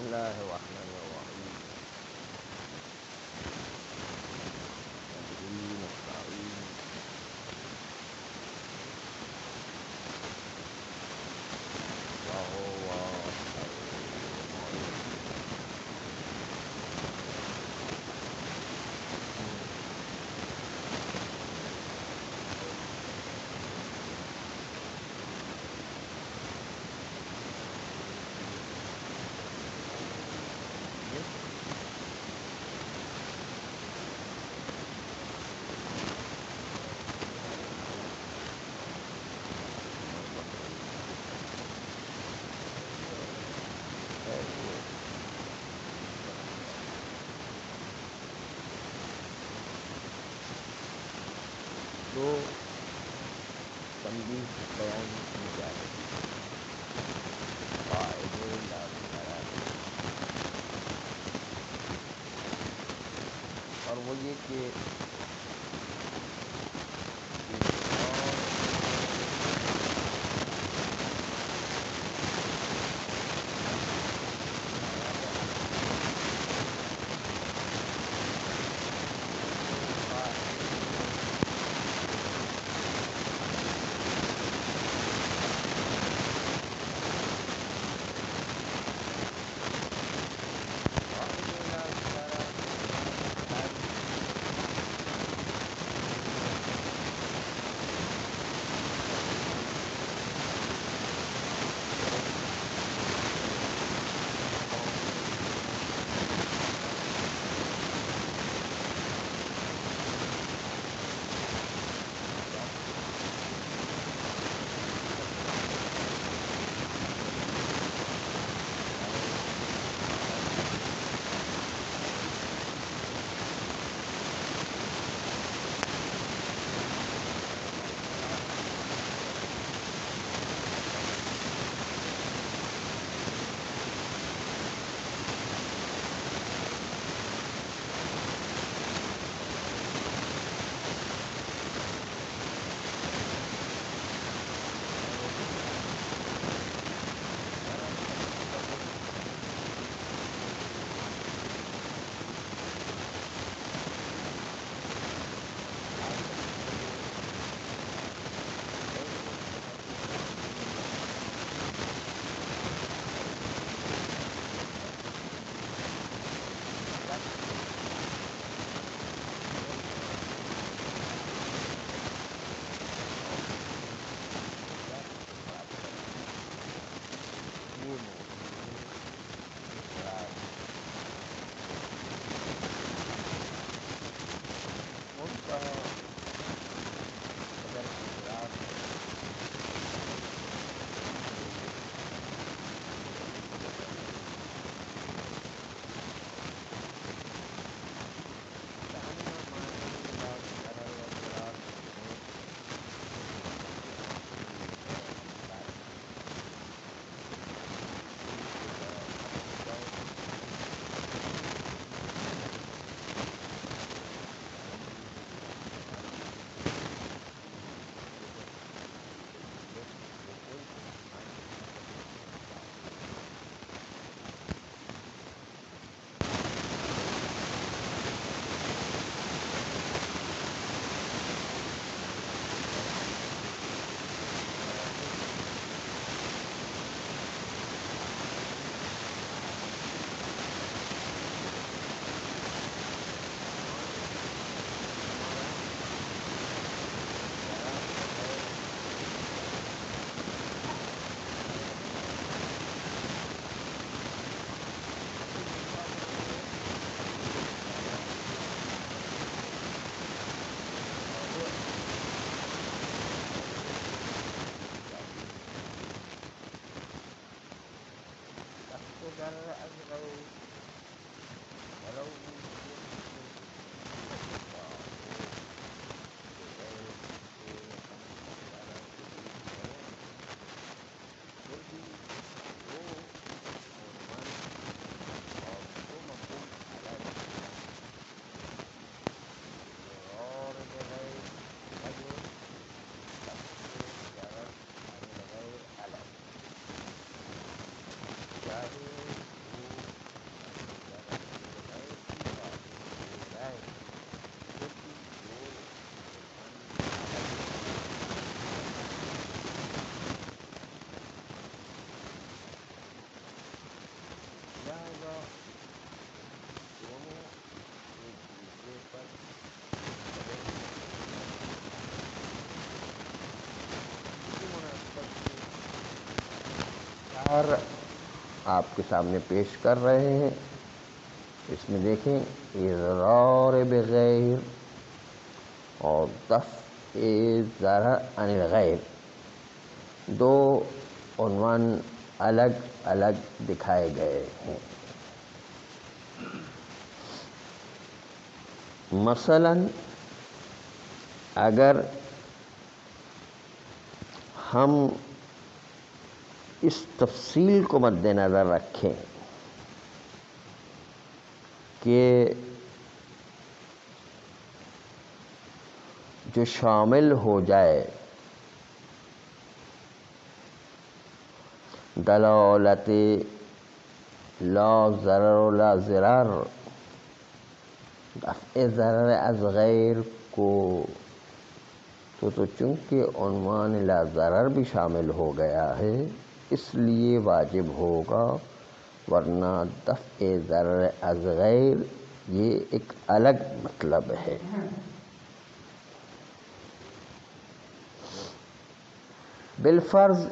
الله الرحمن الرحيم. وبه نستعين. وهو خير المعين. تو تنبیہ بیان کی جائے قاعدے لاگو کرائے، اور وہ یہ کہ اور آپ کے سامنے پیش کر رہے ہیں. اس میں دیکھیں اضرار بغیر اور دفع ضرر عن الغیر، دو عنوان الگ الگ دکھائے گئے ہیں. مثلاً اگر ہم اس تفصیل کو مد نظر رکھیں کہ جو شامل ہو جائے دلالت لا ضرر لا ضرار، دفع ضرر از غیر کو، تو چونکہ عنوان لا ضرر بھی شامل ہو گیا ہے اس لیے واجب ہوگا، ورنہ دفع ضرر از غیر یہ ایک الگ مطلب ہے. بالفرض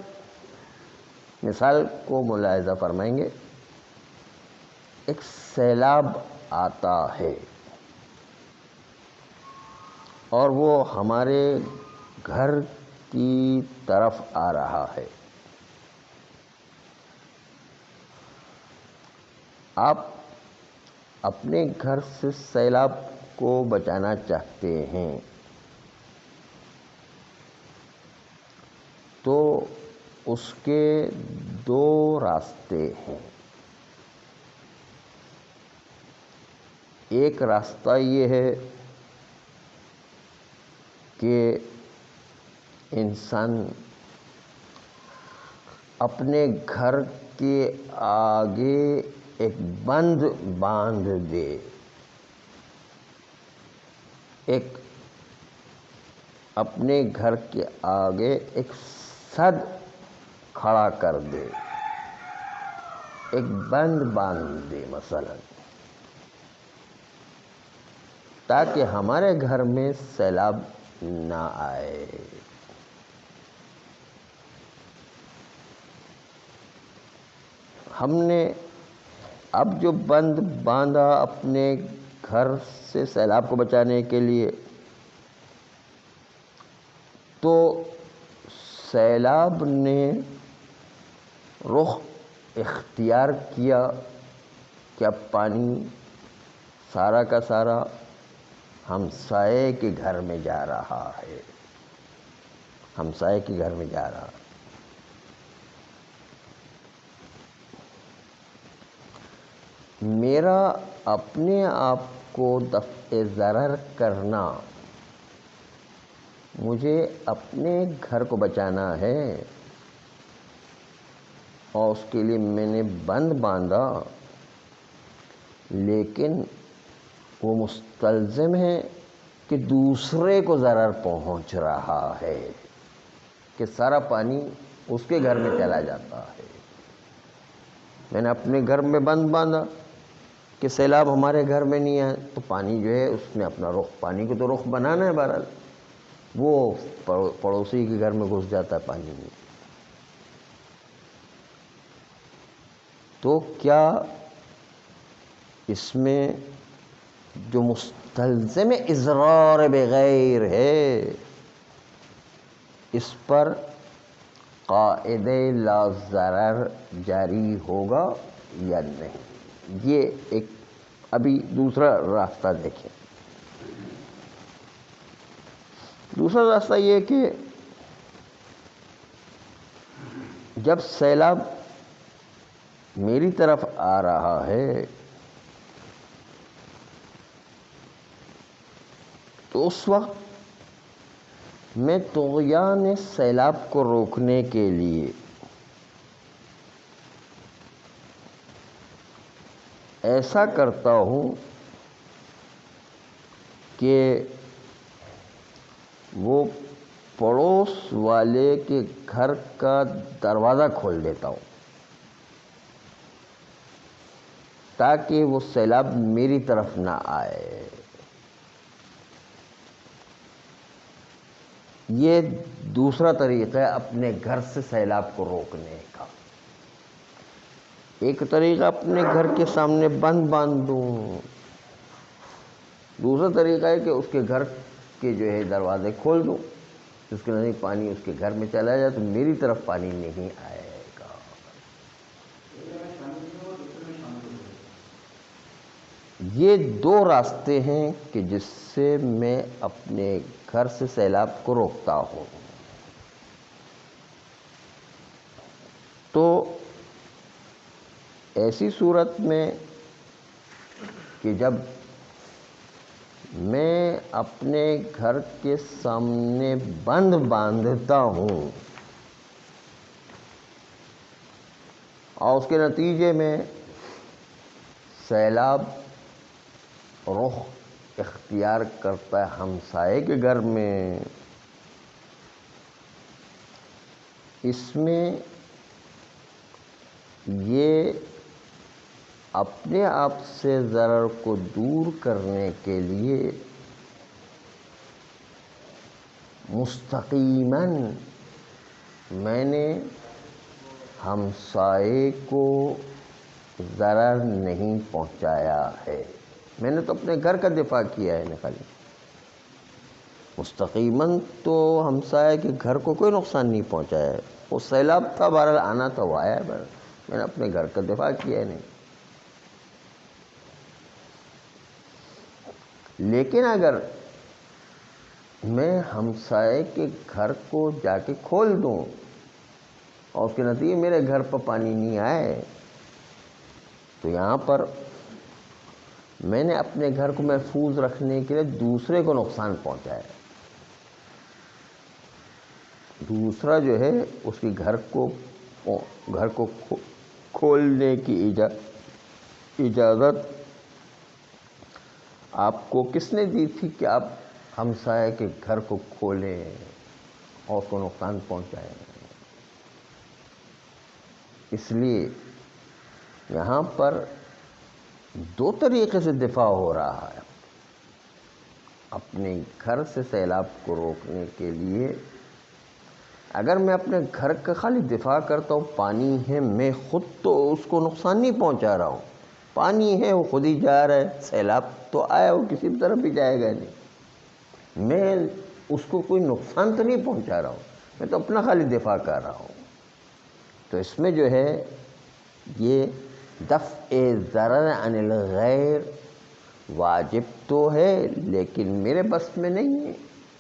مثال کو ملاحظہ فرمائیں گے. ایک سیلاب آتا ہے اور وہ ہمارے گھر کی طرف آ رہا ہے. آپ اپنے گھر سے سیلاب کو بچانا چاہتے ہیں تو اس کے دو راستے ہیں. ایک راستہ یہ ہے کہ انسان اپنے گھر کے آگے ایک بند باندھ دے، اپنے گھر کے آگے ایک سد کھڑا کر دے، ایک بند باندھ دے مثلا، تاکہ ہمارے گھر میں سیلاب نہ آئے. ہم نے اب جو بند باندھا اپنے گھر سے سیلاب کو بچانے کے لیے، تو سیلاب نے رخ اختیار کیا کہ اب پانی سارا کا سارا ہمسائے کے گھر میں جا رہا ہے، ہمسائے کے گھر میں جا رہا. میرا اپنے آپ کو دفع ضرر کرنا، مجھے اپنے گھر کو بچانا ہے اور اس کے لیے میں نے بند باندھا، لیکن وہ مستلزم ہے کہ دوسرے کو ضرر پہنچ رہا ہے، کہ سارا پانی اس کے گھر میں چلا جاتا ہے. میں نے اپنے گھر میں بند باندھا کہ سیلاب ہمارے گھر میں نہیں آئے، تو پانی جو ہے اس نے اپنا رخ، پانی کو تو رخ بنانا ہے، بہرحال وہ پڑوسی کے گھر میں گھس جاتا ہے پانی میں. تو کیا اس میں جو مستلزم اضرار بغیر ہے اس پر قاعدہ لا ضرر جاری ہوگا یا نہیں؟ یہ ایک ابھی دوسرا راستہ دیکھیں. دوسرا راستہ یہ کہ جب سیلاب میری طرف آ رہا ہے تو اس وقت میں طغیان سیلاب کو روکنے کے لیے ایسا کرتا ہوں کہ وہ پڑوس والے کے گھر کا دروازہ کھول دیتا ہوں تاکہ وہ سیلاب میری طرف نہ آئے. یہ دوسرا طریقہ ہے اپنے گھر سے سیلاب کو روکنے کا. ایک طریقہ اپنے گھر کے سامنے بند باندھ دوں، دوسرا طریقہ ہے کہ اس کے گھر کے جو ہے دروازے کھول دوں، اس کے نزدیک پانی اس کے گھر میں چلا جائے تو میری طرف پانی نہیں آئے گا۔ یہ دو راستے ہیں کہ جس سے میں اپنے گھر سے سیلاب کو روکتا ہوں۔ تو ایسی صورت میں کہ جب میں اپنے گھر کے سامنے بند باندھتا ہوں اور اس کے نتیجے میں سیلاب رخ اختیار کرتا ہے ہمسائے کے گھر میں، اس میں یہ اپنے آپ سے ضرر کو دور کرنے کے لیے مستقیماً میں نے ہمسائے کو ضرر نہیں پہنچایا ہے، میں نے تو اپنے گھر کا دفاع کیا ہے خالی۔ مستقیماً تو ہمسائے کے گھر کو کوئی نقصان نہیں پہنچایا ہے، وہ سیلاب تھا، بہرحال آنا تو وہ آیا ہے، میں نے اپنے گھر کا دفاع کیا ہے نہیں۔ لیکن اگر میں ہمسائے کے گھر کو جا کے کھول دوں اور اس کے نتیجے میرے گھر پر پانی نہیں آئے تو یہاں پر میں نے اپنے گھر کو محفوظ رکھنے کے لیے دوسرے کو نقصان پہنچایا ہے۔ دوسرا جو ہے اس کے گھر کو کھولنے کی اجازت آپ کو کس نے دی تھی کہ آپ ہمسائے کے گھر کو کھولیں اور اس کو نقصان پہنچائیں؟ اس لیے یہاں پر دو طریقے سے دفاع ہو رہا ہے۔ اپنے گھر سے سیلاب کو روکنے کے لیے اگر میں اپنے گھر کا خالی دفاع کرتا ہوں، پانی ہے، میں خود تو اس کو نقصان نہیں پہنچا رہا ہوں، پانی ہے وہ خود ہی جا رہا ہے، سیلاب تو آیا وہ کسی طرف بھی جائے گا نہیں، میں اس کو کوئی نقصان تو نہیں پہنچا رہا ہوں، میں تو اپنا خالی دفاع کر رہا ہوں۔ تو اس میں جو ہے یہ دفع ضرر عن الغیر واجب تو ہے، لیکن میرے بس میں نہیں ہے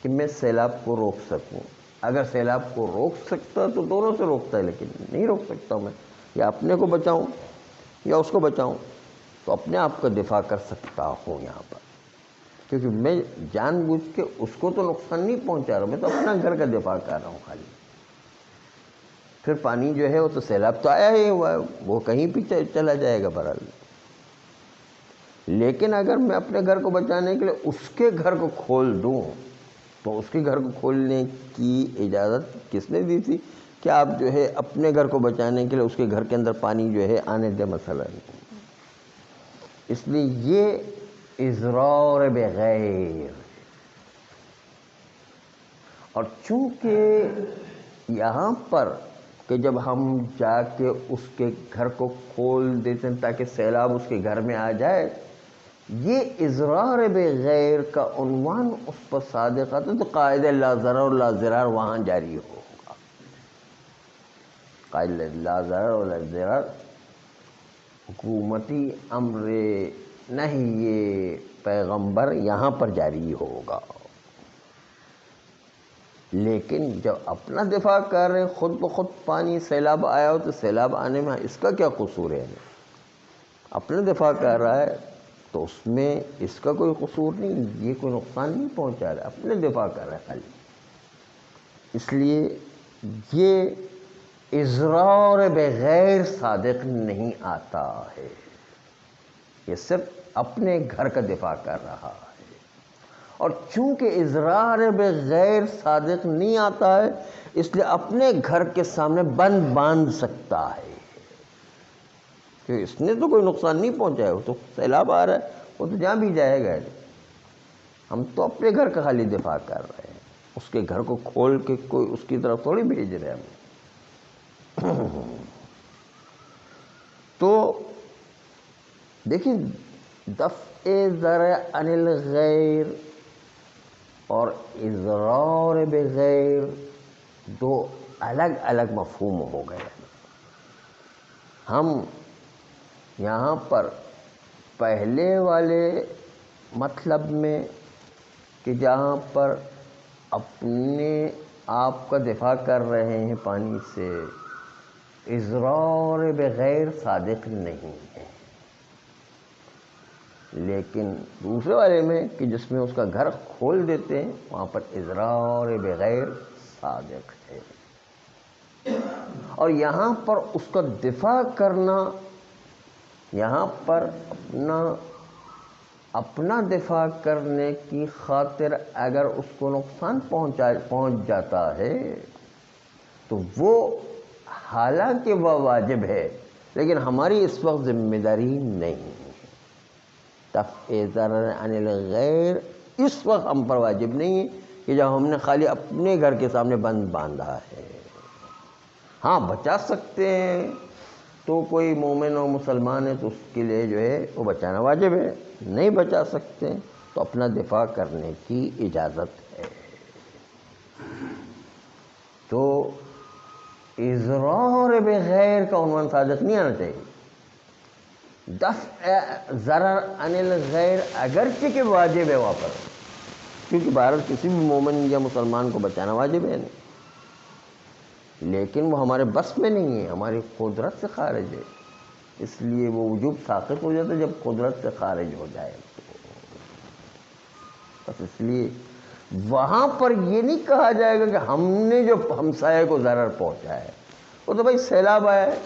کہ میں سیلاب کو روک سکوں۔ اگر سیلاب کو روک سکتا تو دونوں سے روکتا ہے، لیکن نہیں روک سکتا میں، یا اپنے کو بچاؤں یا اس کو بچاؤں، تو اپنے آپ کا دفاع کر سکتا ہوں یہاں پر، کیونکہ میں جان بوجھ کے اس کو تو نقصان نہیں پہنچا رہا ہوں، میں تو اپنا گھر کا دفاع کر رہا ہوں خالی۔ پھر پانی جو ہے وہ تو سیلاب تو آیا ہی ہوا ہے، وہ کہیں بھی چلا جائے گا بہرحال، لیکن اگر میں اپنے گھر کو بچانے کے لیے اس کے گھر کو کھول دوں تو اس کے گھر کو کھولنے کی اجازت کس نے دی تھی کہ آپ جو ہے اپنے گھر کو بچانے کے لیے اس کے گھر کے اندر پانی جو ہے آنے دے، مسئلہ نہیں۔ اس لیے یہ اضرار بغیر، اور چونکہ یہاں پر کہ جب ہم جا کے اس کے گھر کو کھول دیتے ہیں تاکہ سیلاب اس کے گھر میں آ جائے، یہ اضرار بغیر کا عنوان اس پر صادق آتا ہے تو قاعدہ لا ضرر لا ضرار وہاں جاری ہوگا۔ قاعدہ لا ضرر لا ضرار حکومتی امر نہیں پیغمبر یہاں پر جاری ہوگا، لیکن جب اپنا دفاع کر رہے ہیں، خود بخود پانی سیلاب آیا ہو تو سیلاب آنے میں اس کا کیا قصور ہے؟ اپنا دفاع کر رہا ہے تو اس میں اس کا کوئی قصور نہیں، یہ کوئی نقصان نہیں پہنچا رہا، اپنے دفاع کر رہا ہے خالی۔ اس لیے یہ اضرار بغیر صادق نہیں آتا ہے، یہ صرف اپنے گھر کا دفاع کر رہا ہے، اور چونکہ اضرار بغیر صادق نہیں آتا ہے اس لیے اپنے گھر کے سامنے بند باندھ سکتا ہے، کہ اس نے تو کوئی نقصان نہیں پہنچایا، وہ تو سیلاب آ رہا ہے وہ تو جہاں بھی جائے گا، ہم تو اپنے گھر کا خالی دفاع کر رہے ہیں، اس کے گھر کو کھول کے کوئی اس کی طرف تھوڑی بھیج رہے ہم۔ تو دیکھیں دفع ضرر عن الغیر اور اضرار بغیر دو الگ الگ مفہوم ہو گئے. ہم یہاں پر پہلے والے مطلب میں کہ جہاں پر اپنے آپ کا دفاع کر رہے ہیں پانی سے، اضرار بغیر صادق نہیں ہے، لیکن دوسرے والے میں کہ جس میں اس کا گھر کھول دیتے ہیں وہاں پر اضرار بغیر صادق ہے. اور یہاں پر اس کا دفاع کرنا، یہاں پر اپنا دفاع کرنے کی خاطر اگر اس کو نقصان پہنچ جاتا ہے تو وہ حالانکہ وہ واجب ہے لیکن ہماری اس وقت ذمہ داری نہیں ہے. دفع ضرر عن الغیر اس وقت ہم پر واجب نہیں ہے کہ جب ہم نے خالی اپنے گھر کے سامنے بند باندھا ہے. ہاں بچا سکتے ہیں تو کوئی مومن اور مسلمان ہے تو اس کے لیے جو ہے وہ بچانا واجب ہے. نہیں بچا سکتے تو اپنا دفاع کرنے کی اجازت ہے. تو اضرار بغیر کا عنوان صادق نہیں آنا چاہیے. دفع ضرر عن الغیر اگرچہ کہ واجب ہے وہاں پر، کیونکہ بہرحال کسی بھی مومن یا مسلمان کو بچانا واجب ہے نہیں، لیکن وہ ہمارے بس میں نہیں ہے، ہماری قدرت سے خارج ہے. اس لیے وہ وجوب ساقط ہو جاتا ہے جب قدرت سے خارج ہو جائے تو. بس اس لیے وہاں پر یہ نہیں کہا جائے گا کہ ہم نے جو ہمسائے کو ضرر پہنچا ہے. وہ تو بھائی سیلاب آیا ہے،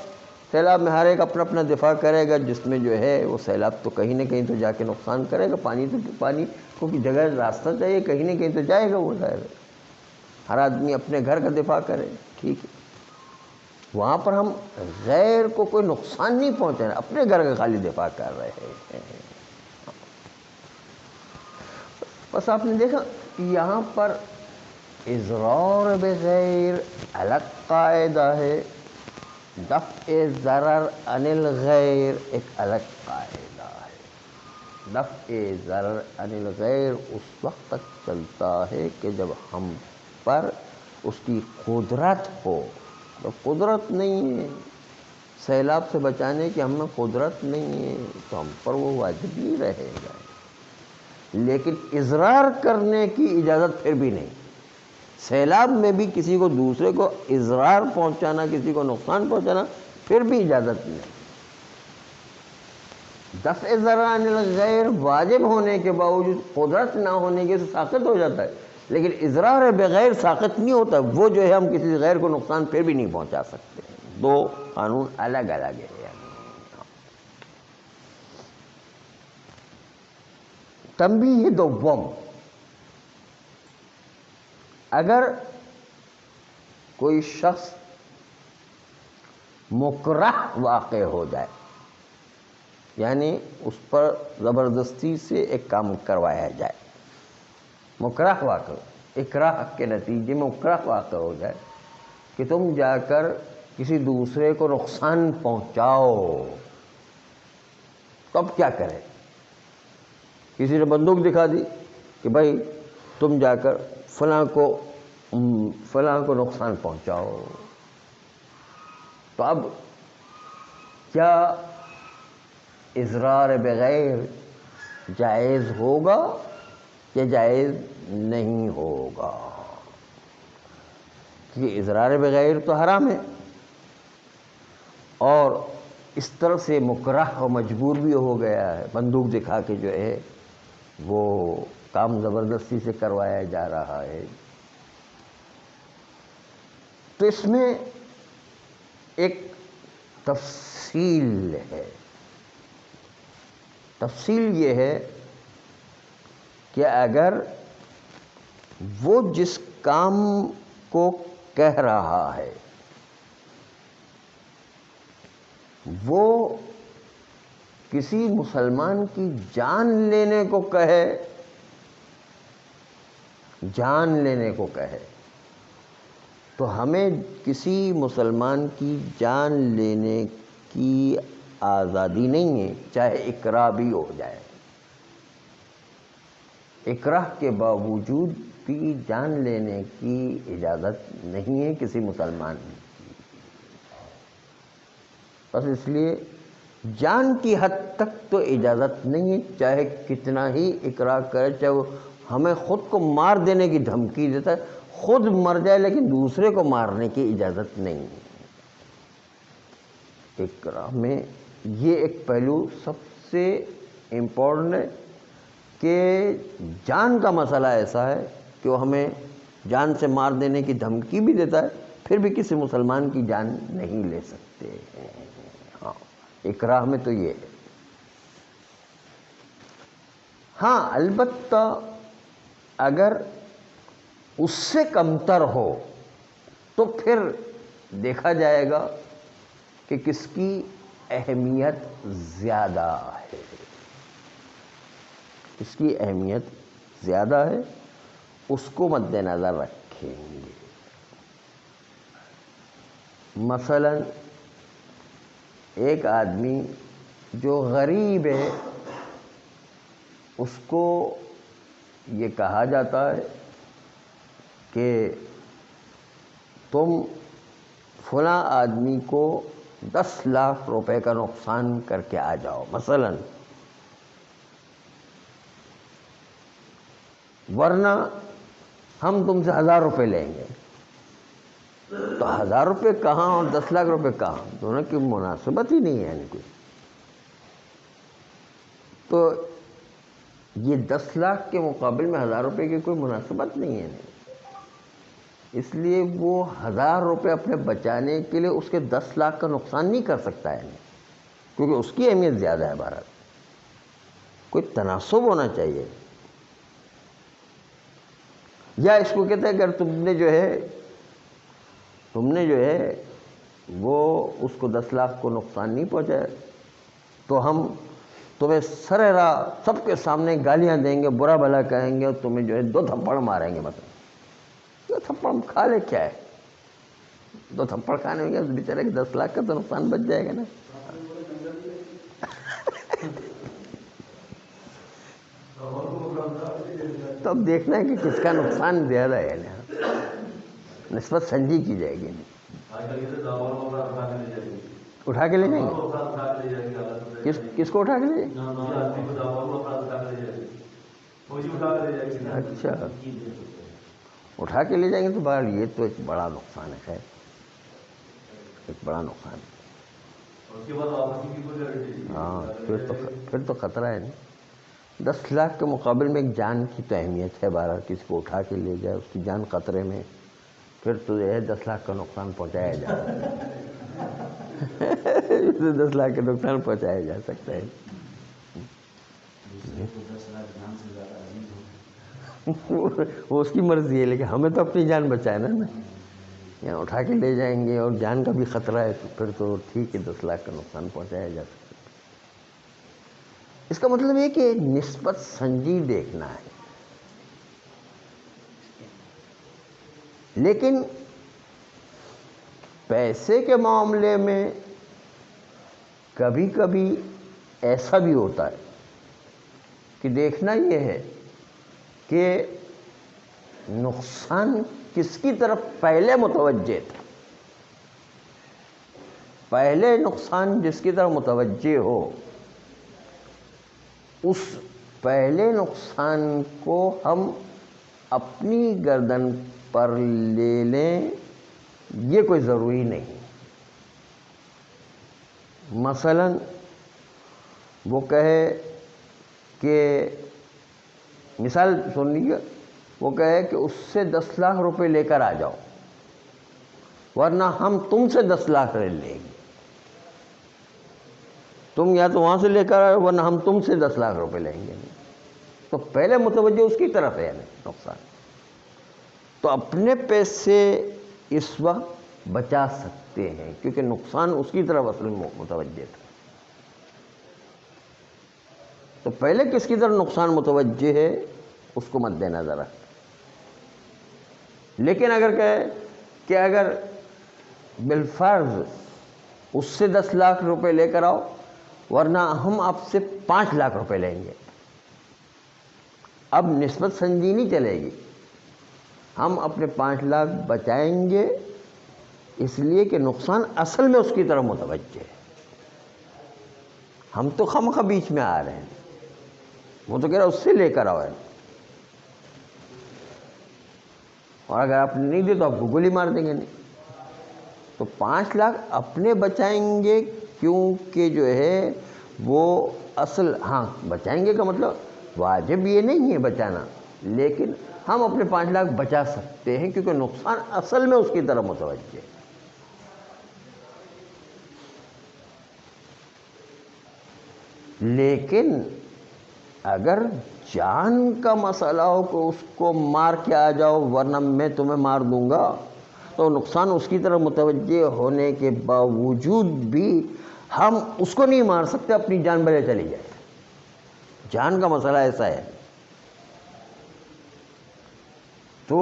سیلاب میں ہر ایک اپنا اپنا دفاع کرے گا، جس میں جو ہے وہ سیلاب تو کہیں نہ کہیں تو جا کے نقصان کرے گا. پانی کو جگہ راستہ چاہیے، کہیں نہ کہیں تو جائے گا وہ ظاہر ہے. ہر آدمی اپنے گھر کا دفاع کرے، ٹھیک ہے. وہاں پر ہم غیر کو کوئی نقصان نہیں پہنچا رہے، اپنے گھر کا خالی دفاع کر رہے ہیں. بس آپ نے دیکھا کہ یہاں پر اضرار بغیر الگ قاعدہ ہے، دفع ضرر عن الغیر ایک الگ قاعدہ ہے. دفع ضرر عن الغیر اس وقت تک چلتا ہے کہ جب ہم پر اس کی قدرت ہو. تو قدرت نہیں ہے، سیلاب سے بچانے کی ہم میں قدرت نہیں ہے تو ہم پر وہ واجب نہیں رہے گا. لیکن اضرار کرنے کی اجازت پھر بھی نہیں. سیلاب میں بھی کسی کو دوسرے کو اضرار پہنچانا، کسی کو نقصان پہنچانا پھر بھی اجازت نہیں. دفع ضرر عن الغیر واجب ہونے کے باوجود قدرت نہ ہونے کے سے ساقط ہو جاتا ہے، لیکن اضرار بغیر ساقط نہیں ہوتا. وہ جو ہے ہم کسی غیر کو نقصان پھر بھی نہیں پہنچا سکتے. دو قانون الگ الگ ہے. تنبیہ دوم، اگر کوئی شخص مکرہ واقع ہو جائے، یعنی اس پر زبردستی سے ایک کام کروایا جائے، مکرہ واقع، اکراہ کے نتیجے میں مکرہ واقع ہو جائے کہ تم جا کر کسی دوسرے کو نقصان پہنچاؤ، تو اب کیا کرے؟ کسی نے بندوق دکھا دی کہ بھائی تم جا کر فلاں کو نقصان پہنچاؤ، تو اب کیا اضرار بغیر جائز ہوگا یا جائز نہیں ہوگا؟ کیونکہ اضرار بغیر تو حرام ہے اور اس طرح سے مکرہ و مجبور بھی ہو گیا ہے. بندوق دکھا کے جو ہے وہ کام زبردستی سے کروایا جا رہا ہے. تو اس میں ایک تفصیل ہے. تفصیل یہ ہے کہ اگر وہ جس کام کو کہہ رہا ہے وہ کسی مسلمان کی جان لینے کو کہے، جان لینے کو کہے، تو ہمیں کسی مسلمان کی جان لینے کی آزادی نہیں ہے، چاہے اکراہ بھی ہو جائے۔ اکراہ کے باوجود بھی جان لینے کی اجازت نہیں ہے کسی مسلمان کی، بس اس لیے جان کی حد تک تو اجازت نہیں ہے، چاہے کتنا ہی اکراہ کرے، چاہے وہ ہمیں خود کو مار دینے کی دھمکی دیتا ہے، خود مر جائے لیکن دوسرے کو مارنے کی اجازت نہیں ہے۔ اکراہ میں یہ ایک پہلو سب سے امپورٹنٹ ہے کہ جان کا مسئلہ ایسا ہے کہ وہ ہمیں جان سے مار دینے کی دھمکی بھی دیتا ہے، پھر بھی کسی مسلمان کی جان نہیں لے سکتے ہیں۔ ہاں، اکراہ میں تو یہ ہے۔ ہاں البتہ اگر اس سے کمتر ہو تو پھر دیکھا جائے گا کہ کس کی اہمیت زیادہ ہے، اس کی اہمیت زیادہ ہے، اس کو مد نظر رکھیں گے۔ مثلا ایک آدمی جو غریب ہے، اس کو یہ کہا جاتا ہے کہ تم فلاں آدمی کو 10 لاکھ روپے کا نقصان کر کے آ جاؤ مثلا، ورنہ ہم تم سے 1000 روپے لیں گے۔ تو 1000 روپے کہاں اور 10 لاکھ روپے کہاں، دونوں کی مناسبت ہی نہیں ہے یعنی کوئی۔ تو یہ 10 لاکھ کے مقابل میں 1000 روپے کی کوئی مناسبت نہیں ہے، اس لیے وہ 1000 روپے اپنے بچانے کے لیے اس کے 10 لاکھ کا نقصان نہیں کر سکتا ہے، کیونکہ اس کی اہمیت زیادہ ہے۔ بہرحال کوئی تناسب ہونا چاہیے، یا اس کو کہتے ہیں اگر تم نے جو ہے وہ اس کو 10 لاکھ کو نقصان نہیں پہنچایا تو ہم تمہیں سرے راہ سب کے سامنے گالیاں دیں گے، برا بھلا کہیں گے، اور تمہیں جو ہے 2 تھپڑ ماریں گے۔ مثلا 2 تھپڑ ہم کھا لے، کیا ہے 2 تھپڑ کھانے میں، بیچارے کہ 10 لاکھ کا تو نقصان بچ جائے گا نا۔ تو اب دیکھنا ہے کہ کس کا نقصان زیادہ ہے نا، نسبت سنجی کی جائے گی۔ اٹھا کے لے جائیں گے، کس کو اٹھا کے لے جائیں گے؟ اچھا، اٹھا کے لے جائیں گے تو بہرحال یہ تو ایک بڑا نقصان ہے، خیر ایک بڑا نقصان ہے۔ ہاں پھر تو خطرہ ہے نا۔ 10 لاکھ کے مقابل میں ایک جان کی تو اہمیت ہے، بہرحال کسی کو اٹھا کے لے جائے، اس کی جان خطرے میں، پھر تو یہ ہے 10 لاکھ کا نقصان پہنچایا جائے 10 لاکھ کا نقصان پہنچایا جا سکتا ہے۔ وہ اس کی مرضی ہے، لیکن ہمیں تو اپنی جان بچانا ہے نا، یہاں اٹھا کے لے جائیں گے اور جان کا بھی خطرہ ہے تو پھر تو ٹھیک ہے، 10 لاکھ کا نقصان پہنچایا جا سکتا ہے۔ اس کا مطلب یہ کہ نسبت سنجی دیکھنا ہے، لیکن پیسے کے معاملے میں کبھی کبھی ایسا بھی ہوتا ہے کہ دیکھنا یہ ہے کہ نقصان کس کی طرف پہلے متوجہ تھا۔ پہلے نقصان جس کی طرف متوجہ ہو، اس پہلے نقصان کو ہم اپنی گردن پر لے لیں، یہ کوئی ضروری نہیں۔ مثلا وہ کہے کہ مثال سن لیجیے، وہ کہے کہ اس سے 10 لاکھ روپے لے کر آ جاؤ، ورنہ ہم تم سے 10 لاکھ لیں گے۔ تم یا تو وہاں سے لے کر آئے، ورنہ ہم تم سے 10 لاکھ روپے لیں گے۔ تو پہلے متوجہ اس کی طرف ہے نقصان، تو اپنے پیسے اس وقت بچا سکتے ہیں کیونکہ نقصان اس کی طرف اصل میں متوجہ تھا۔ تو پہلے کس کی طرف نقصان متوجہ ہے اس کو مد نظر رکھ۔ لیکن اگر کہے کہ اگر بالفرض اس سے 10 لاکھ روپے لے کر آؤ ورنہ ہم آپ سے 5 لاکھ روپے لیں گے۔ اب نسبت سنجی نہیں چلے گی، ہم اپنے 5 لاکھ بچائیں گے اس لیے کہ نقصان اصل میں اس کی طرف متوجہ ہے۔ ہم تو خواہ بیچ میں آ رہے ہیں، وہ تو کہہ رہا اس سے لے کر آؤ، اور اگر آپ نہیں دے تو آپ کو گولی مار دیں گے۔ نہیں تو 5 لاکھ اپنے بچائیں گے، کیونکہ جو ہے وہ اصل، ہاں بچائیں گے کا مطلب واجب یہ نہیں ہے بچانا، لیکن ہم اپنے 5 لاکھ بچا سکتے ہیں کیونکہ نقصان اصل میں اس کی طرف متوجہ ہے۔ لیکن اگر جان کا مسئلہ ہو کہ اس کو مار کے آ جاؤ ورنہ میں تمہیں مار دوں گا، تو نقصان اس کی طرف متوجہ ہونے کے باوجود بھی ہم اس کو نہیں مار سکتے، اپنی جان بھلے چلی جائے۔ جان کا مسئلہ ایسا ہے۔ تو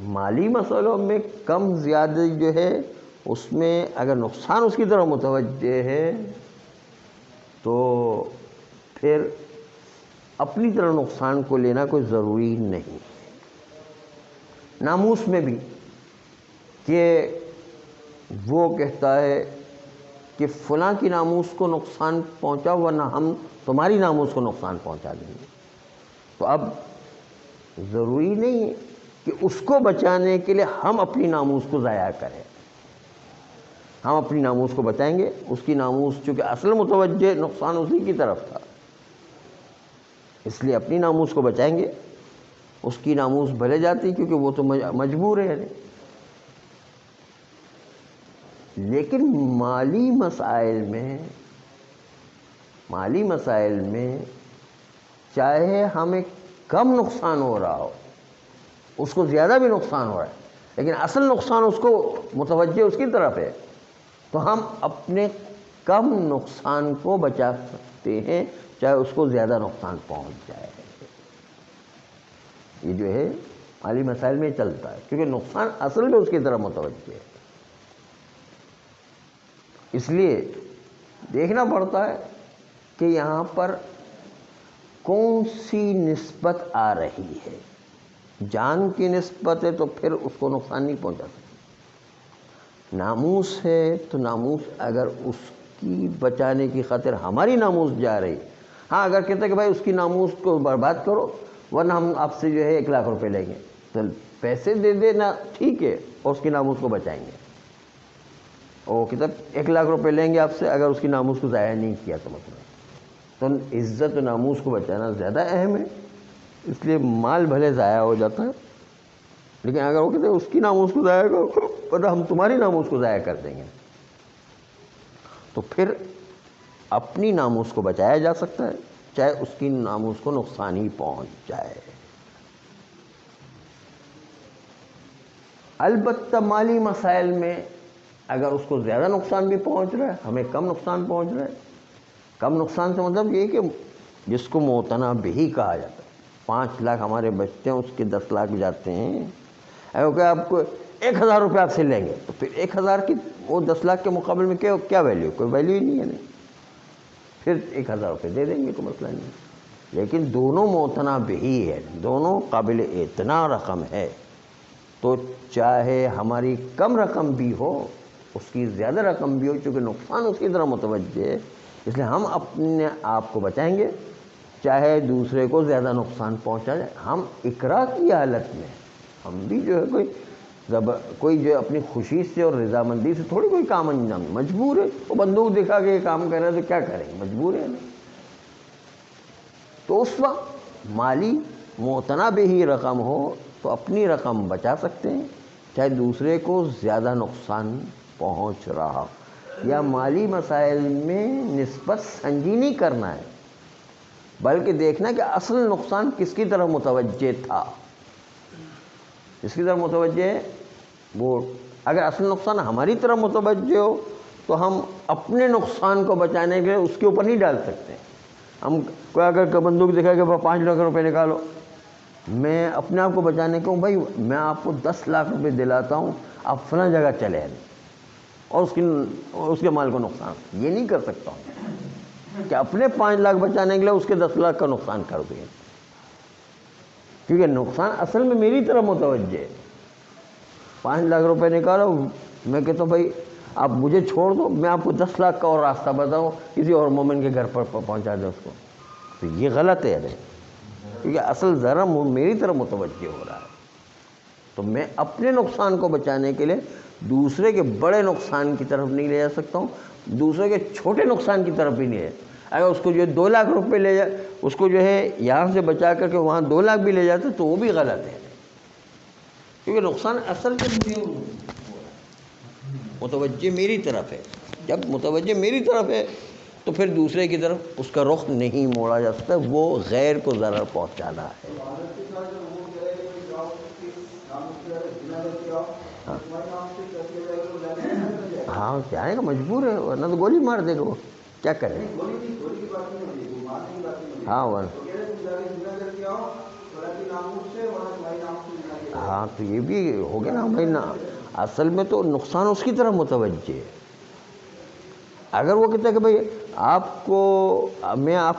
مالی مسئلوں میں کم زیادہ جو ہے اس میں اگر نقصان اس کی طرف متوجہ ہے تو پھر اپنی طرح نقصان کو لینا کوئی ضروری نہیں۔ ناموس میں بھی کہ وہ کہتا ہے کہ فلاں کی ناموس کو نقصان پہنچاؤ ورنہ ہم تمہاری ناموس کو نقصان پہنچا دیں گے۔ تو اب ضروری نہیں ہے کہ اس کو بچانے کے لیے ہم اپنی ناموس کو ضائع کریں۔ ہم اپنی ناموس کو بچائیں گے، اس کی ناموس چونکہ اصل متوجہ نقصان اسی کی طرف تھا، اس لیے اپنی ناموس کو بچائیں گے، اس کی ناموس بھلے جاتی کیونکہ وہ تو مجبور ہے۔ لیکن مالی مسائل میں چاہے ہمیں کم نقصان ہو رہا ہو، اس کو زیادہ بھی نقصان ہو رہا ہے، لیکن اصل نقصان اس کو متوجہ اس کی طرف ہے، تو ہم اپنے کم نقصان کو بچا سکتے ہیں چاہے اس کو زیادہ نقصان پہنچ جائے۔ یہ جو ہے مالی مسائل میں چلتا ہے کیونکہ نقصان اصل میں اس کی طرف متوجہ ہے۔ اس لیے دیکھنا پڑتا ہے کہ یہاں پر کون سی نسبت آ رہی ہے۔ جان کی نسبت ہے تو پھر اس کو نقصان نہیں پہنچا سکتی۔ ناموس ہے تو ناموس اگر اس کی بچانے کی خاطر ہماری ناموس جا رہی، ہاں اگر کہتے کہ بھائی اس کی ناموس کو برباد کرو ورنہ ہم آپ سے جو ہے 1 لاکھ روپے لیں گے، تو پیسے دے دینا ٹھیک ہے، اور اس کی ناموس کو بچائیں گے۔ اور کتاب 1 لاکھ روپے لیں گے آپ سے اگر اس کی ناموس کو ضائع نہیں کیا تو مطلب تو عزت و ناموس کو بچانا زیادہ اہم ہے، اس لیے مال بھلے ضائع ہو جاتا ہے، لیکن اگر وہ کہتے ہیں اس کی ناموس کو ضائع کرو ورنہ ہم تمہاری ناموس کو ضائع کر دیں گے، تو پھر اپنی ناموس کو بچایا جا سکتا ہے چاہے اس کی ناموس کو نقصان ہی پہنچ جائے۔ البتہ مالی مسائل میں اگر اس کو زیادہ نقصان بھی پہنچ رہا ہے، ہمیں کم نقصان پہنچ رہا ہے، کم نقصان سے مطلب یہ کہ جس کو متنابہی کہا جاتا ہے، 5 لاکھ ہمارے بچتے ہیں اس کے 10 لاکھ جاتے ہیں، اگر آپ کو 1000 روپے آپ سے لیں گے تو پھر 1000 کی وہ 10 لاکھ کے مقابل میں کیا ویلیو؟ کوئی ویلیو ہی نہیں ہے، نہیں پھر 1000 روپے دے دیں گے، کوئی مسئلہ نہیں۔ لیکن دونوں متنابہی ہے، دونوں قابل اعتنا رقم ہے، تو چاہے ہماری کم رقم بھی ہو اس کی زیادہ رقم بھی ہو، چونکہ نقصان اس کی طرح متوجہ ہے، اس لیے ہم اپنے آپ کو بچائیں گے چاہے دوسرے کو زیادہ نقصان پہنچا جائے۔ ہم اکراہ کی حالت میں ہم بھی جو ہے کوئی جو ہے اپنی خوشی سے اور رضامندی سے تھوڑی کوئی کام انجام، مجبور ہے، وہ بندوق دکھا کے یہ کام کر رہے ہیں تو کیا کریں گے، مجبور ہے نا۔ تو اس وقت مالی متنابہی رقم ہو تو اپنی رقم بچا سکتے ہیں چاہے دوسرے کو زیادہ نقصان پہنچ رہا ہو۔ یا مالی مسائل میں نسبت سنجی نہیں کرنا ہے بلکہ دیکھنا کہ اصل نقصان کس کی طرف متوجہ تھا، جس کی طرف متوجہ ہے وہ، اگر اصل نقصان ہماری طرف متوجہ ہو تو ہم اپنے نقصان کو بچانے کے لیے اس کے اوپر نہیں ڈال سکتے۔ ہم کوئی اگر بندوق دکھا کہ 5 لاکھ روپے نکالو، میں اپنے آپ کو بچانے کو بھائی میں آپ کو 10 لاکھ روپے دلاتا ہوں، آپ فلاں جگہ چلے آئیں اور اس کے مال کو نقصان، یہ نہیں کر سکتا ہوں۔ کہ اپنے 5 لاکھ بچانے کے لیے اس کے 10 لاکھ کا نقصان کر دیں، کیونکہ نقصان اصل میں میری طرف متوجہ ہے۔ 5 لاکھ روپے نکالو، میں کہتا ہوں بھائی آپ مجھے چھوڑ دو، میں آپ کو 10 لاکھ کا اور راستہ بتاؤں، کسی اور مومن کے گھر پر پہنچا دیں اس کو، تو یہ غلط ہے ارے، کیونکہ اصل ذرا میری طرف متوجہ ہو رہا ہے۔ تو میں اپنے نقصان کو بچانے کے لیے دوسرے کے بڑے نقصان کی طرف نہیں لے جا سکتا ہوں، دوسرے کے چھوٹے نقصان کی طرف بھی نہیں ہے۔ اگر اس کو جو ہے 2 لاکھ روپے لے جائے، اس کو جو ہے یہاں سے بچا کر کے وہاں 2 لاکھ بھی لے جاتے تو وہ بھی غلط ہے، کیونکہ نقصان اصل کے متوجہ میری طرف ہے۔ جب متوجہ میری طرف ہے تو پھر دوسرے کی طرف اس کا رخ نہیں موڑا جا سکتا، وہ غیر کو ضرر پہنچانا ہے۔ ہاں جانے کا مجبور ہے، ورنہ تو گولی مار دے گا، وہ کیا کرے۔ ہاں ہاں تو یہ بھی ہو گیا نا بھائی، نا اصل میں تو نقصان اس کی طرف متوجہ ہے۔ اگر وہ کہتا ہے کہ بھائی آپ کو میں آپ